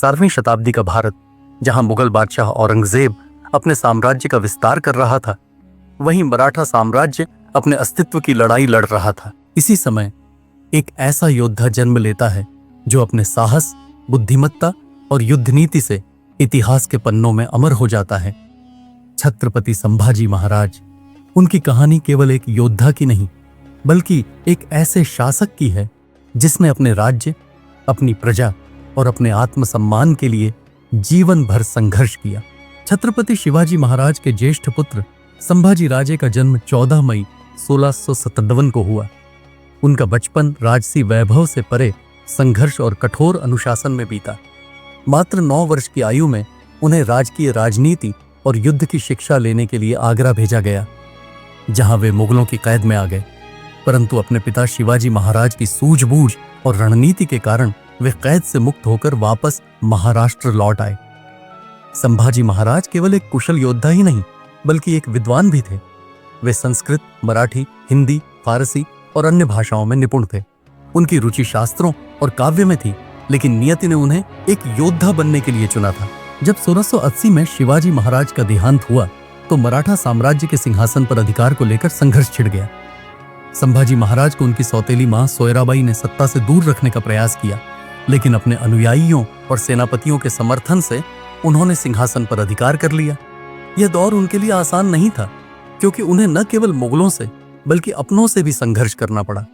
17वीं शताब्दी का भारत, जहां मुगल बादशाह औरंगजेब अपने साम्राज्य का विस्तार कर रहा था, वहीं मराठा साम्राज्य अपने अस्तित्व की लड़ाई लड़ रहा था। इसी समय एक ऐसा योद्धा जन्म लेता है जो अपने साहस, बुद्धिमत्ता और युद्ध नीति से इतिहास के पन्नों में अमर हो जाता है। छत्रपति संभाजी महाराज। उनकी कहानी केवल एक योद्धा की नहीं, बल्कि एक ऐसे शासक की है जिसने अपने राज्य, अपनी प्रजा और अपने आत्मसम्मान के लिए जीवन भर संघर्ष किया। छत्रपति शिवाजी महाराज के ज्येष्ठ पुत्र संभाजी राजे का जन्म 14 मई 1657 को हुआ। उनका बचपन राजसी वैभव से परे संघर्ष और कठोर अनुशासन में बीता। मात्र 9 वर्ष की आयु में उन्हें राजकीय राजनीति और युद्ध की शिक्षा लेने के लिए आगरा भेजा गया, जहां वे मुगलों की कैद में आ गए। परंतु अपने पिता शिवाजी महाराज की सूझबूझ और रणनीति के कारण वे कैद से मुक्त होकर वापस महाराष्ट्र लौट आए। संभाजी महाराज केवल एक कुशल योद्धा ही नहीं, बल्कि एक विद्वान भी थे। वे संस्कृत, मराठी, हिंदी, फारसी और अन्य भाषाओं में निपुण थे। उनकी रुचि शास्त्रों और काव्य में थी, लेकिन नियति ने उन्हें एक योद्धा बनने के लिए चुना था। जब 1680 में शिवाजी महाराज का देहांत हुआ तो मराठा साम्राज्य के सिंहासन पर अधिकार को लेकर संघर्ष छिड़ गया। संभाजी महाराज को उनकी सौतेली मां सोयराबाई ने सत्ता से दूर रखने का प्रयास किया, लेकिन अपने अनुयायियों और सेनापतियों के समर्थन से उन्होंने सिंहासन पर अधिकार कर लिया। यह दौर उनके लिए आसान नहीं था, क्योंकि उन्हें न केवल मुगलों से बल्कि अपनों से भी संघर्ष करना पड़ा।